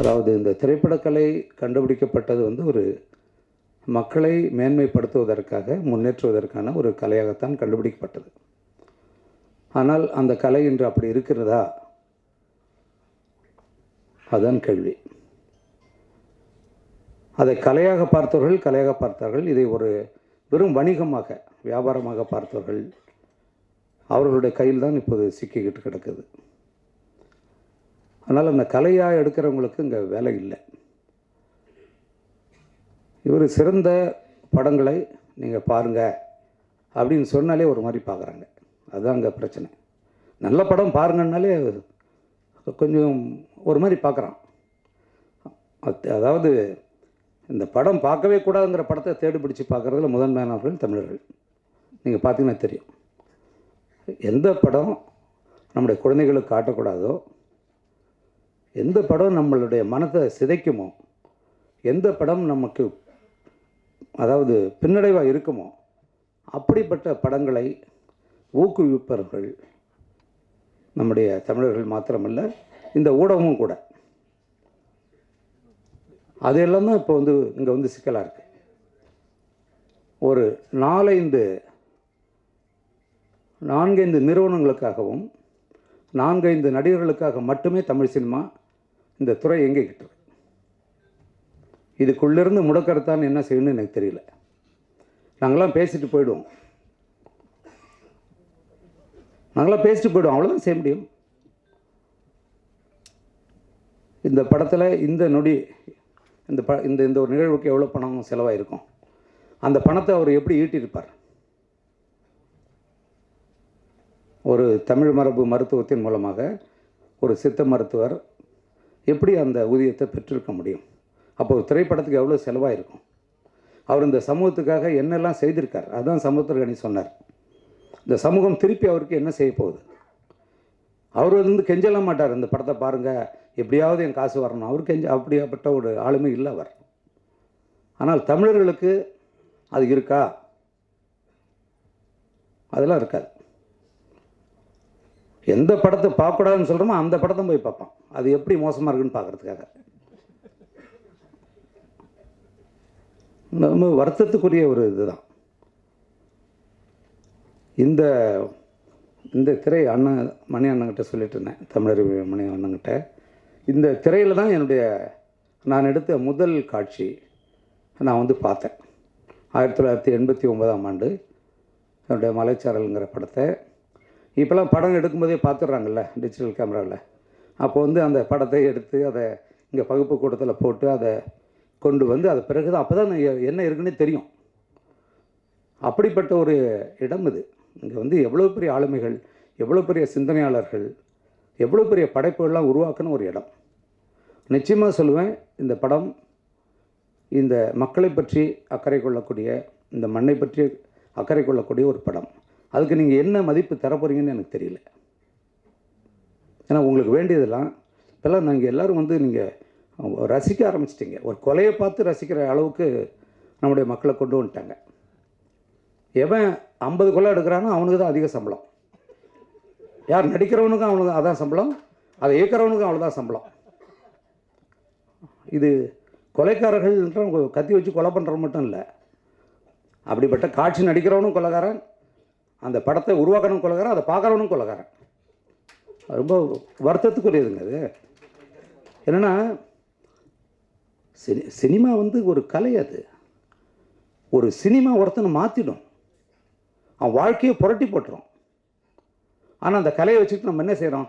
அதாவது இந்த திரைப்படக்கலை கண்டுபிடிக்கப்பட்டது வந்து ஒரு மக்களை மேன்மைப்படுத்துவதற்காக முன்னேற்றுவதற்கான ஒரு கலையாகத்தான் கண்டுபிடிக்கப்பட்டது. ஆனால் அந்த கலை இன்று அப்படி இருக்கிறதா? அதுதான் கேள்வி. அதை கலையாக பார்த்தவர்கள் கலையாக பார்த்தார்கள். இதை ஒரு வெறும் வணிகமாக வியாபாரமாக பார்த்தவர்கள் அவர்களுடைய கையில் தான் இப்போது சிக்கிக்கிட்டு கிடக்குது. அதனால் அந்த கலையாக எடுக்கிறவங்களுக்கு இங்கே வேலை இல்லை. இவர் சிறந்த படங்களை நீங்கள் பாருங்கள் அப்படின்னு சொன்னாலே ஒரு மாதிரி பார்க்குறாங்க. அதுதான் அங்கே பிரச்சனை. நல்ல படம் பாருங்கன்னாலே கொஞ்சம் ஒரு மாதிரி பார்க்குறான். அதாவது இந்த படம் பார்க்கவே கூடாதுங்கிற படத்தை தேடி பிடிச்சி பார்க்குறதுல முதன்மையானவர்கள் தமிழர்கள். நீங்கள் பார்த்தீங்கன்னா தெரியும். எந்த படம் நம்முடைய குழந்தைகளுக்கு காட்டக்கூடாதோ, எந்த படம் நம்மளுடைய மனத்தை சிதைக்குமோ, எந்த படம் நமக்கு அதாவது பின்னடைவாக இருக்குமோ அப்படிப்பட்ட படங்களை ஊக்குவிப்பவர்கள் நம்முடைய தமிழர்கள் மாத்திரமல்ல, இந்த ஊடகமும் கூட. அதெல்லாம் தான் இப்போ வந்து இங்கே வந்து சிக்கலாக இருக்குது. ஒரு 4-5 நிறுவனங்களுக்காகவும் 4-5 நடிகர்களுக்காக மட்டுமே தமிழ் சினிமா இந்த துறை எங்கிக்கிட்டு இருக்கு. இதுக்குள்ளேருந்து முடக்கறத்தான் என்ன செய்யணும்னு எனக்கு தெரியல. நாங்களாம் பேசிட்டு போயிடுவோம், அவ்வளோதான் செய்ய முடியும். இந்த படத்தில் இந்த நொடி இந்த ஒரு நிகழ்வுக்கு எவ்வளோ பணம் செலவாயிருக்கும், அந்த பணத்தை அவர் எப்படி ஈட்டியிருப்பார்? ஒரு தமிழ் மரபு மருத்துவத்தின் மூலமாக ஒரு சித்த மருத்துவர் எப்படி அந்த ஊதியத்தை பெற்றிருக்க முடியும்? அப்போ ஒரு திரைப்படத்துக்கு எவ்வளோ செலவாயிருக்கும்? அவர் இந்த சமூகத்துக்காக என்னெல்லாம் செய்திருக்கார்? அதுதான் சமுத்திரகனி சொன்னார். இந்த சமூகம் திருப்பி அவருக்கு என்ன செய்ய போகுது? அவர் வந்து கெஞ்சலாம் மாட்டார், இந்த படத்தை பாருங்கள் எப்படியாவது என் காசு வரணும். அவர் அப்படியாப்பட்ட ஒரு ஆளுமை இல்லை அவர். ஆனால் தமிழர்களுக்கு அது இருக்கா? அதெல்லாம் இருக்காது. எந்த படத்தை பார்க்கக்கூடாதுன்னு சொல்கிறோமோ அந்த படத்தை போய் பார்ப்பான். அது எப்படி மோசமாக இருக்குன்னு பார்க்குறதுக்காக. ரொம்ப வருத்தத்துக்குரிய ஒரு இதுதான். இந்த இந்த திரை மணி அண்ணங்கிட்ட சொல்லிட்டு இருந்தேன், தமிழர் மணி அண்ணங்கிட்ட. இந்த திரையில் தான் நான் எடுத்த முதல் காட்சி நான் வந்து பார்த்தேன். 1989ஆம் ஆண்டு என்னுடைய மலைச்சாரல்ங்கிற படத்தை. இப்போலாம் படம் எடுக்கும்போதே பார்த்துட்றாங்கல்ல டிஜிட்டல் கேமராவில். அப்போ வந்து அந்த படத்தை எடுத்து அதை இங்கே பகுப்பு கூடத்தில் போட்டு அதை கொண்டு வந்து அது பிறகு தான் அப்போ தான் என்ன இருக்குன்னே தெரியும். அப்படிப்பட்ட ஒரு இடம் இது. இங்கே வந்து எவ்வளோ பெரிய ஆளுமைகள், எவ்வளோ பெரிய சிந்தனையாளர்கள், எவ்வளோ பெரிய படைப்புகள்லாம் உருவாக்குன ஒரு இடம். நிச்சயமாக சொல்லுவேன், இந்த படம் இந்த மக்களை பற்றி அக்கறை கொள்ளக்கூடிய, இந்த மண்ணை பற்றி அக்கறை கொள்ளக்கூடிய ஒரு படம். அதுக்கு நீங்கள் என்ன மதிப்பு தரப்போகிறீங்கன்னு எனக்கு தெரியல. ஏன்னா உங்களுக்கு வேண்டியதெல்லாம் இப்போல்லாம் நாங்கள் எல்லோரும் வந்து நீங்கள் ரசிக்க ஆரம்பிச்சிட்டிங்க. ஒரு கொலையை பார்த்து ரசிக்கிற அளவுக்கு நம்முடைய மக்களை கொண்டு வந்துட்டாங்க. எவன் 50 கொலை எடுக்கிறானோ அவனுக்கு தான் அதிக சம்பளம். யார் நடிக்கிறவனுக்கும் அவனுக்கு அதான் சம்பளம், அதை இயக்கிறவனுக்கும் அவ்வளோதான் சம்பளம். இது கொலைக்காரர்கள் கத்தி வச்சு கொலை பண்ணுற மட்டும் இல்லை, அப்படிப்பட்ட காட்சி நடிக்கிறவனும் கொலைகாரன், அந்த படத்தை உருவாக்கணும் கொலைகாரன், அதை பார்க்குறவனும் கொலைகாரன். ரொம்ப வருத்தத்துக்குரியதுங்க அது. என்னென்னா சினிமா வந்து ஒரு கலை. அது ஒரு சினிமா ஒருத்தனை மாற்றிடும், அவன் வாழ்க்கையை புரட்டி போட்டுரும். ஆனால் அந்த கலையை வச்சுக்கிட்டு நம்ம என்ன செய்கிறோம்?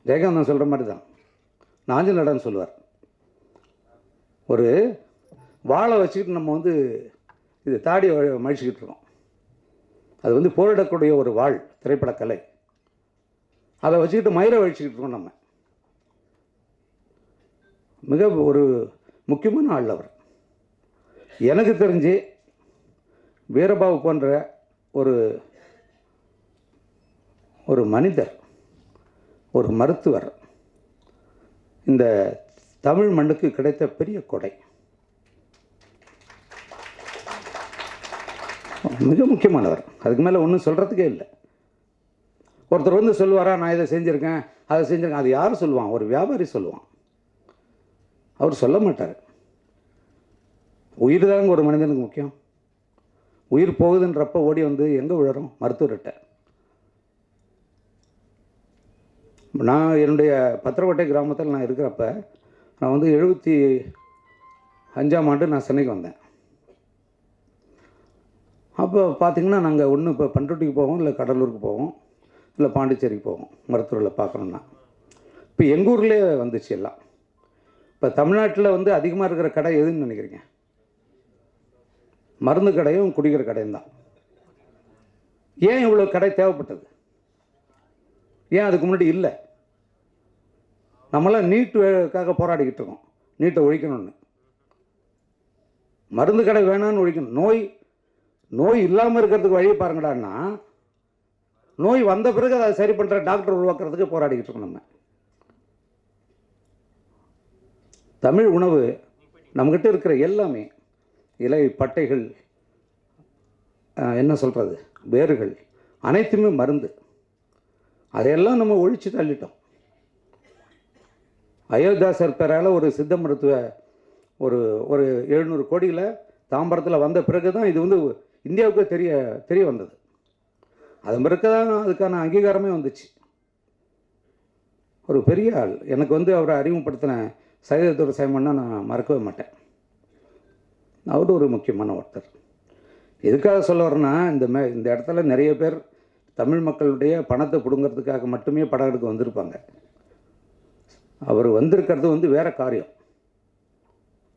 ஜெயகாந்தன் சொல்கிற மாதிரி தான் நாஞ்சல் நடன்னு சொல்லுவார். ஒரு வாழை வச்சுக்கிட்டு நம்ம வந்து இது தாடியை மழிச்சிக்கிட்டு இருக்கோம். அது வந்து போரிடக்கூடிய ஒரு வாழ் திரைப்படக்கலை. அதை வச்சுக்கிட்டு மயிரை வழிச்சிக்கிட்டு இருக்கோம். நம்ம மிக ஒரு முக்கியமான ஆள் அவர். எனக்கு தெரிஞ்சு வீரபாபு போன்ற ஒரு மனிதர், ஒரு மருத்துவர் இந்த தமிழ் மண்ணுக்கு கிடைத்த பெரிய கொடை. மிக முக்கியமானவர். அதுக்கு மேலே ஒன்றும் சொல்கிறதுக்கே இல்லை. ஒருத்தர் வந்து சொல்லுவாரா, நான் இதை செஞ்சுருக்கேன் அதை செஞ்சுருக்கேன். அது யார் சொல்லுவான்? ஒரு வியாபாரி சொல்லுவான். அவர் சொல்ல மாட்டார். உயிர் தாங்க ஒரு மனிதனுக்கு முக்கியம். உயிர் போகுதுன்றப்ப ஓடி வந்து எங்கே விழுறோம்? மருத்துவர்கிட்ட. நான் என்னுடைய பத்திரக்கோட்டை கிராமத்தில் நான் இருக்கிறப்ப, நான் வந்து 75ஆம் ஆண்டு நான் சென்னைக்கு வந்தேன். அப்போ பார்த்திங்கன்னா நாங்கள் ஒன்று இப்போ பண்ருட்டிக்கு போவோம், இல்லை கடலூருக்கு போவோம், இல்லை பாண்டிச்சேரிக்கு போவோம் மருத்துவர்களை பார்க்கணுன்னா. இப்போ எங்கள் ஊர்லேயே வந்துச்சு எல்லாம். இப்போ தமிழ்நாட்டில் வந்து அதிகமாக இருக்கிற கடை எதுன்னு நினைக்கிறீங்க? மருந்து கடையும் குடிக்கிற கடையும் தான். ஏன் இவ்வளோ கடை தேவைப்பட்டது? ஏன் அதுக்கு முன்னாடி இல்லை? நம்மளாம் நீட்டுக்காக போராடிக்கிட்டு இருக்கோம், நீட்டை ஒழிக்கணும்னு. மருந்து கடை வேணான்னு ஒழிக்கணும். நோய் இல்லாமல் இருக்கிறதுக்கு வழியை பாருங்கடான்னா, நோய் வந்த பிறகு அதை சரி பண்ணுற டாக்டர் உருவாக்குறதுக்கு போராடிக்கிட்டு இருக்கோம். நம்ம தமிழ் உணவு நம்மக்கிட்ட இருக்கிற எல்லாமே இலை, பட்டைகள், என்ன சொல்கிறது, வேர்கள் அனைத்துமே மருந்து. அதையெல்லாம் நம்ம ஒழித்து தள்ளிட்டோம். அயோத்தியாசர் பேரால் ஒரு சித்த மருத்துவ ஒரு 700 கோடியில் தாம்பரத்தில் வந்த பிறகு தான் இது வந்து இந்தியாவுக்கு தெரிய வந்தது. அதன் பிறகு தான் அதுக்கான அங்கீகாரமே வந்துச்சு. ஒரு பெரிய ஆள். எனக்கு வந்து அவரை அறிமுகப்படுத்தின சைதத்தோட சைமன்னா நான் மறக்கவே மாட்டேன். அவர் ஒரு முக்கியமான ஒருத்தர். எதுக்காக சொல்ல வரேன்னா, இந்த இடத்துல நிறைய பேர் தமிழ் மக்களுடைய பணத்தை பிடுங்கிறதுக்காக மட்டுமே படம் எடுக்க வந்திருப்பாங்க. அவர் வந்திருக்கிறது வந்து வேறு காரியம்.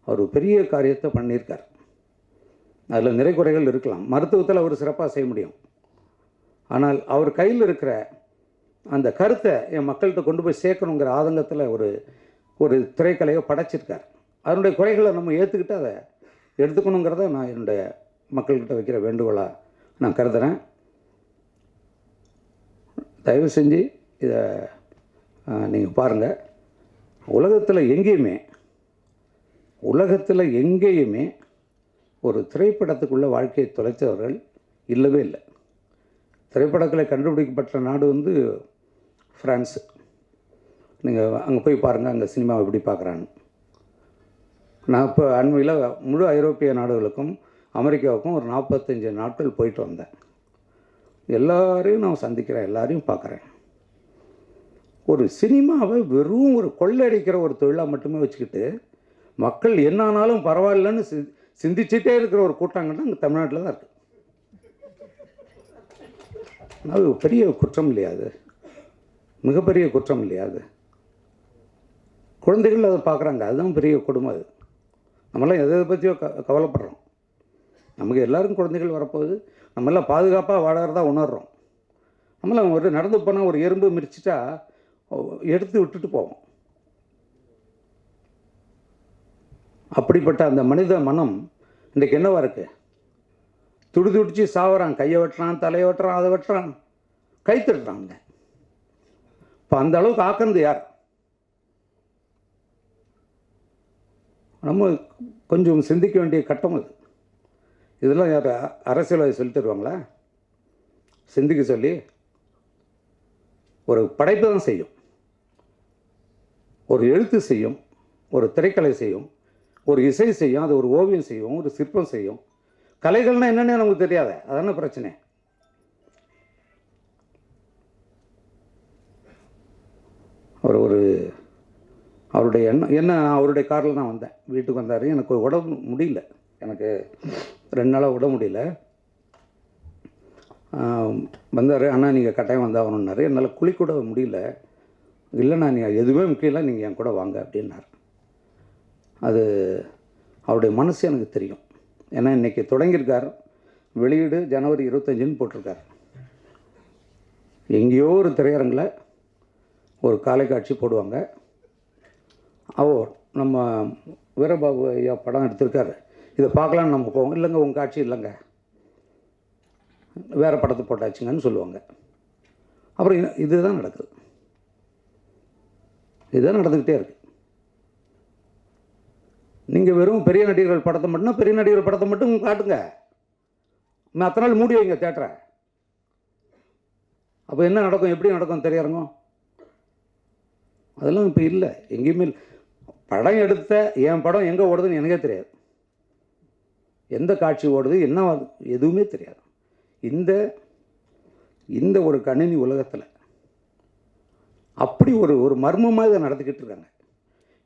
அவர் பெரிய காரியத்தை பண்ணியிருக்கார். அதில் நிறை குறைகள் இருக்கலாம். மருத்துவத்தில் அவர் சிறப்பாக செய்ய முடியும். ஆனால் அவர் கையில் இருக்கிற அந்த கருத்தை என் மக்கள்கிட்ட கொண்டு போய் சேர்க்கணுங்கிற ஆதங்கத்தில் ஒரு திரைக்கலையை படைச்சிருக்கார். அதனுடைய குறைகளை நம்ம ஏற்றுக்கிட்டு அதை எடுத்துக்கணுங்கிறத நான் என்னுடைய மக்கள்கிட்ட வைக்கிற வேண்டுகோளாக நான் கருதுகிறேன். தயவு செஞ்சு இதை நீங்கள் பாருங்கள். உலகத்தில் எங்கேயுமே ஒரு திரைப்படத்துக்குள்ள வாழ்க்கையை தொலைத்தவர்கள் இல்லவே இல்லை. திரைப்படங்களை கண்டுபிடிக்கப்பட்ட நாடு வந்து ஃப்ரான்ஸு. நீங்கள் அங்கே போய் பாருங்கள், அங்கே சினிமாவை எப்படி பார்க்குறான்னு. நான் இப்போ அண்மையில் முழு ஐரோப்பிய நாடுகளுக்கும் அமெரிக்காவுக்கும் ஒரு 45 நாட்கள் போயிட்டு வந்தேன். எல்லாரையும் நான் சந்திக்கிறேன், எல்லாரையும் பார்க்குறேன். ஒரு சினிமாவை வெறும் ஒரு கொள்ளையடிக்கிற ஒரு தொழிலாக மட்டுமே வச்சுக்கிட்டு மக்கள் என்னானாலும் பரவாயில்லன்னு சிந்திச்சுட்டே இருக்கிற ஒரு கூட்டாங்கன்னா அங்கே தமிழ்நாட்டில் தான் இருக்குது. அது பெரிய குற்றம் இல்லையா? அது மிகப்பெரிய குற்றம் இல்லையா? அது குழந்தைகள் அதை பார்க்குறாங்க. அதுதான் பெரிய கொடுமை. அது நம்மளாம் எதை பற்றியோ கவலைப்படுறோம். நமக்கு எல்லாருக்கும் குழந்தைகள் வரப்போகுது. நம்மளாம் பாதுகாப்பாக வாழறதா உணர்கிறோம். நம்மளாம் ஒரு நடந்து போனால் ஒரு எறும்பு மிரிச்சிட்டா எடுத்து விட்டுட்டு போவோம். அப்படிப்பட்ட அந்த மனித மனம் இன்றைக்கு என்னவா இருக்குது? துடிச்சு சாவறான். கையை வெட்டுறான், தலையை வெட்டுறான், அதை வெட்டுறான், கை தட்டுறாங்க. இப்போ அந்த அளவுக்கு ஆக்குறது யார்? நம்ம கொஞ்சம் சிந்திக்க வேண்டிய கட்டம் அது. இதெல்லாம் யார் அரசியல்வாதி சொல்லி தருவாங்களா? சிந்திக்க சொல்லி ஒரு படைப்பு தான் செய்யும், ஒரு எழுத்து செய்யும், ஒரு திரைக்கலை செய்யும், ஒரு இசை செய்யும், அது ஒரு ஓவியம் செய்யும், ஒரு சிற்பம் செய்யும். கலைகள்னால் என்னென்னு நமக்கு தெரியாத, அதான பிரச்சனை. அவருடைய என்ன அவருடைய காரில் நான் வந்தேன். வீட்டுக்கு வந்தார். எனக்கு உடம்பு முடியல, எனக்கு 2 நாளாக உடம்பு முடியல. வந்தார். அண்ணா நீங்கள் கட்டாயம் வந்தாகணுன்னாரு. என்னால் குளிக்கூட முடியல. இல்லைண்ணா நீங்கள் எதுவுமே முக்கியம், நீங்கள் என் கூட வாங்க அப்படின்னார். அது அவருடைய மனசு எனக்கு தெரியும். ஏன்னா இன்றைக்கி தொடங்கியிருக்கார். வெளியீடு ஜனவரி 25ன்னு போட்டிருக்கார். எங்கேயோ ஒரு திரையரங்கில் ஒரு காலை காட்சி போடுவாங்க. நம்ம வீரபாபு ஐயா படம் எடுத்திருக்காரு, இதை பார்க்கலான்னு நம்ம போவோம். இல்லைங்க உங்கள் காட்சி இல்லைங்க, வேறு படத்தை போட்டாச்சுங்கன்னு சொல்லுவாங்க. அப்புறம் இதுதான் நடக்குது. இதுதான் நடந்துக்கிட்டே இருக்குது. நீங்கள் வெறும் பெரிய நடிகர்கள் படத்தை மட்டும்னா பெரிய நடிகர்கள் படத்தை மட்டும் காட்டுங்க. அத்தனை நாள் மூடி வைங்க தேட்டரை. அப்போ என்ன நடக்கும், எப்படி நடக்கும் திரையரங்கம்? அதெல்லாம் இப்போ இல்லை, எங்கேயுமே இல்லை. படம் எடுத்த என் படம் எங்கே ஓடுதுன்னு எனக்கே தெரியாது, எந்த காட்சி ஓடுது என்ன எதுவுமே தெரியாது. இந்த இந்த ஒரு கணினி உலகத்தில் அப்படி ஒரு மர்மமாக இதை நடத்திக்கிட்டு இருக்காங்க.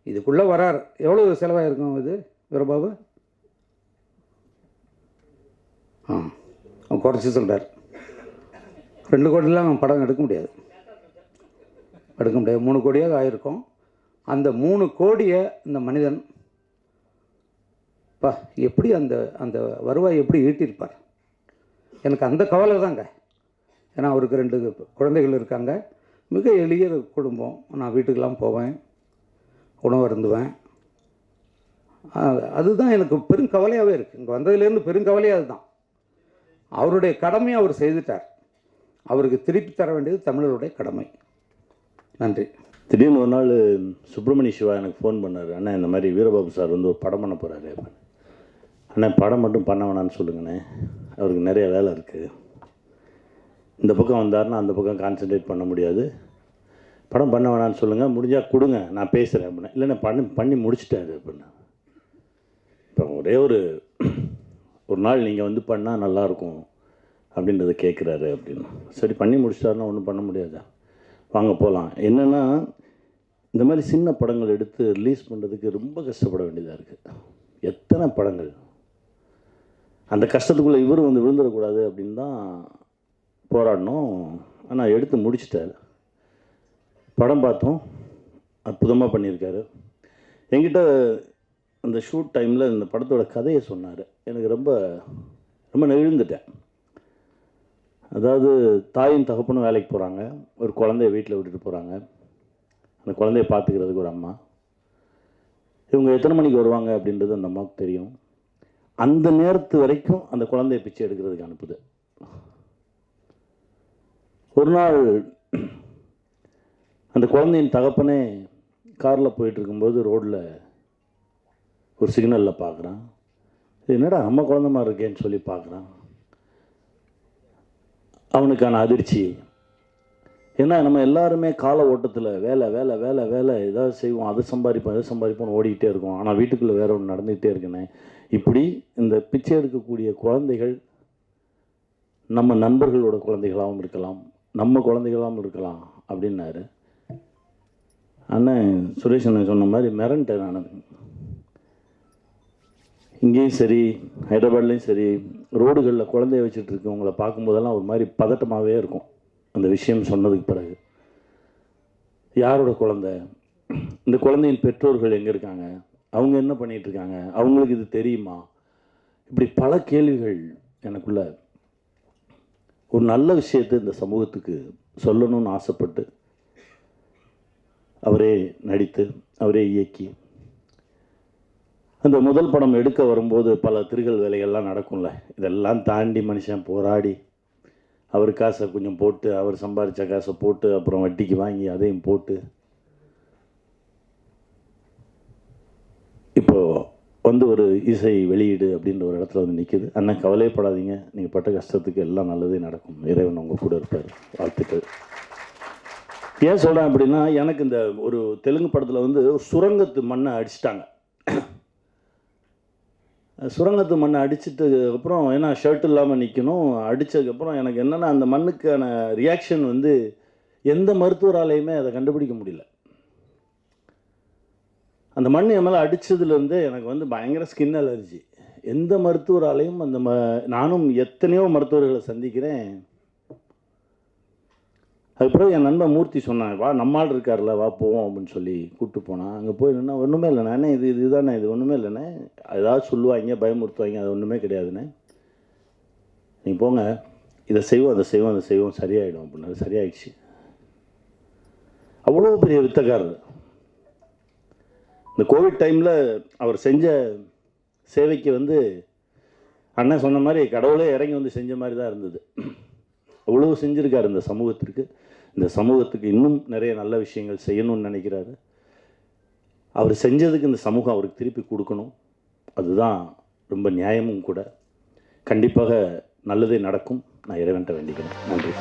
இதுக்குள்ளே வரார், எவ்வளோ செலவாயிருக்கும் இது வீரபாபு? குறைச்சி சொல்கிறார், 2 கோடிலாம் படம் எடுக்க முடியாது, 3 கோடியாக ஆயிருக்கும். அந்த 3 கோடியை இந்த மனிதன் எப்படி அந்த அந்த வருவாய் எப்படி ஈட்டியிருப்பார்? எனக்கு அந்த கவலை தாங்க. ஏன்னா அவருக்கு 2 குழந்தைகள் இருக்காங்க, மிக எளிய குடும்பம். நான் வீட்டுக்கெல்லாம் போவேன், உணவு அருந்துவேன். அதுதான் எனக்கு பெருங்கவலையாகவே இருக்குது. இங்கே வந்ததுலேருந்து பெருங்கவலையாக அதுதான். அவருடைய கடமையை அவர் செய்துட்டார், அவருக்கு திருப்பி தர வேண்டியது தமிழருடைய கடமை. நன்றி. திடீர்னு ஒரு நாள் சுப்பிரமணிய சிவா எனக்கு ஃபோன் பண்ணார். அண்ணா இந்த மாதிரி வீரபாபு சார் வந்து ஒரு படம் பண்ண போகிறாரு. அண்ணா படம் மட்டும் பண்ண வேணான்னு சொல்லுங்கண்ணே, அவருக்கு நிறைய வேலை இருக்குது. இந்த பக்கம் வந்தார்னா அந்த பக்கம் கான்சன்ட்ரேட் பண்ண முடியாது. படம் பண்ண வேணான்னு சொல்லுங்கள், முடிஞ்சால் கொடுங்க நான் பேசுகிறேன் அப்படின்னா. இல்லைண்ணா பண்ணி முடிச்சிட்டாரு அப்படின்னா. இப்போ ஒரே ஒரு நாள் நீங்கள் வந்து பண்ணால் நல்லாயிருக்கும் அப்படின்றத கேட்குறாரு அப்படின்னு. சரி பண்ணி முடிச்சிட்டாருன்னா ஒன்றும் பண்ண முடியாதா, வாங்க போகலாம். என்னென்னா இந்த மாதிரி சின்ன படங்கள் எடுத்து ரிலீஸ் பண்ணுறதுக்கு ரொம்ப கஷ்டப்பட வேண்டியதாக இருக்குது. எத்தனை படங்கள், அந்த கஷ்டத்துக்குள்ளே இவர் வந்து விழுந்துடக்கூடாது அப்படின்னு தான் போராடணும். ஆனால் எடுத்து முடிச்சிட்டார். படம் பார்த்தோம், அற்புதமாக பண்ணியிருக்காரு. என்கிட்ட அந்த ஷூட் டைமில் இந்த படத்தோட கதையை சொன்னார். எனக்கு ரொம்ப ரொம்ப நெகிழ்ந்துட்டேன். அதாவது தாயும் தகப்பனும் வேலைக்கு போகிறாங்க, ஒரு குழந்தைய வீட்டில் விட்டுட்டு போகிறாங்க. அந்த குழந்தைய பார்த்துக்கிறதுக்கு ஒரு அம்மா. இவங்க எத்தனை மணிக்கு வருவாங்க அப்படின்றது அந்த அம்மாவுக்கு தெரியும். அந்த நேரத்து வரைக்கும் அந்த குழந்தைய பிச்சை எடுக்கிறதுக்கு அனுப்புது. ஒரு நாள் அந்த குழந்தையின் தகப்பனே காரில் போயிட்டு இருக்கும்போது ரோட்டில் ஒரு சிக்னலில் பார்க்குறான். என்னடா அம்மா குழந்தை மாதிரி இருக்கேன்னு சொல்லி பார்க்குறான். அவனுக்கான அதிர்ச்சி. ஏன்னா நம்ம எல்லாருமே கால ஓட்டத்தில் வேலை வேலை வேலை வேலை ஏதாவது செய்வோம், அதை சம்பாதிப்போம் ஓடிக்கிட்டே இருக்கோம். ஆனால் வீட்டுக்குள்ளே வேற ஒன்று நடந்துக்கிட்டே இருக்குண்ணே. இப்படி இந்த பிச்சை எடுக்கக்கூடிய குழந்தைகள் நம்ம நண்பர்களோட குழந்தைகளாகவும் இருக்கலாம், நம்ம குழந்தைகளாகவும் இருக்கலாம் அப்படின்னாரு. அண்ணன் சுரேஷ் அண்ணன் சொன்ன மாதிரி மிரண்டேன் நான். இங்கேயும் சரி ஹைதராபாத்லேயும் சரி ரோடுகளில் குழந்தைய வச்சுட்டு இருக்கவங்கள பார்க்கும்போதெல்லாம் ஒரு மாதிரி பதட்டமாகவே இருக்கும். அந்த விஷயம் சொன்னதுக்கு பிறகு யாரோட குழந்தை, இந்த குழந்தையின் பெற்றோர்கள் எங்கே இருக்காங்க, அவங்க என்ன பண்ணிகிட்டு இருக்காங்க, அவங்களுக்கு இது தெரியுமா, இப்படி பல கேள்விகள் எனக்குள்ள. ஒரு நல்ல விஷயத்தை இந்த சமூகத்துக்கு சொல்லணும்னு ஆசைப்பட்டு அவரே நடித்து அவரே இயக்கி அந்த முதல் படம் எடுக்க வரும்போது பல திருகல் வேலைகள்லாம் நடக்கும்ல. இதெல்லாம் தாண்டி மனுஷன் போராடி அவர் காசை கொஞ்சம் போட்டு, அவர் சம்பாதிச்ச காசை போட்டு, அப்புறம் வட்டிக்கு வாங்கி அதையும் போட்டு இப்போது வந்து ஒரு இசை வெளியீடு அப்படின்ற ஒரு இடத்துல வந்து நிற்கிது. அண்ணன் கவலைப்படாதீங்க, நீங்கள் பட்ட கஷ்டத்துக்கு எல்லாம் நல்லதே நடக்கும், இறைவன் உங்கள் கூட இருப்பார். வாழ்த்துக்கள். ஏன் சொல்கிறேன் அப்படின்னா, எனக்கு இந்த ஒரு தெலுங்கு படத்தில் வந்து சுரங்கத்து மண்ணை அடிச்சிட்டாங்க. சுரங்கத்து மண்ணை அடிச்சிட்டு அப்புறம் ஏன்னா ஷர்ட் இல்லாமல் நிற்கணும். அடித்ததுக்கப்புறம் எனக்கு என்னென்னா அந்த மண்ணுக்கான ரியாக்ஷன் வந்து எந்த மருத்துவராலையுமே அதை கண்டுபிடிக்க முடியல. அந்த மண் என் மேலே அடித்ததுலேருந்து எனக்கு வந்து பயங்கர ஸ்கின் அலர்ஜி. எந்த மருத்துவராலையும் நானும் எத்தனையோ மருத்துவர்களை சந்திக்கிறேன். அதுக்கப்புறம் என் நண்பன் மூர்த்தி சொன்னான், வா நம்மால் இருக்கார்ல வா போவோம் அப்படின்னு சொல்லி கூப்பிட்டு போனான். அங்கே போய் என்னென்னா ஒன்றுமே இல்லைண்ணே, அண்ணே இதுதானே, இது ஒன்றுமே இல்லைண்ணே, ஏதாவது சொல்லுவாங்க பயமுறுத்துவாங்க, அது ஒன்றுமே கிடையாதுண்ணே, நீங்கள் போங்க, இதை செய்வோம் அதை செய்வோம் அதை செய்வோம் சரியாயிடும் அப்படின்னா. சரியாயிடுச்சு. அவ்வளோ பெரிய வித்தக்காரர். இந்த கோவிட் டைமில் அவர் செஞ்ச சேவைக்கு வந்து அண்ணன் சொன்ன மாதிரி கடவுளே இறங்கி வந்து செஞ்ச மாதிரி தான் இருந்தது. அவ்வளோ செஞ்சுருக்கார் இந்த சமூகத்திற்கு. இந்த சமூகத்துக்கு இன்னும் நிறைய நல்ல விஷயங்கள் செய்யணும்னு நினைக்கிறாரு. அவர் செஞ்சதுக்கு இந்த சமூகம் அவருக்கு திருப்பி கொடுக்கணும். அதுதான் ரொம்ப நியாயமும் கூட. கண்டிப்பாக நல்லதே நடக்கும். நான் இறைவன்ட்ட வேண்டிக்கிறேன். நன்றி.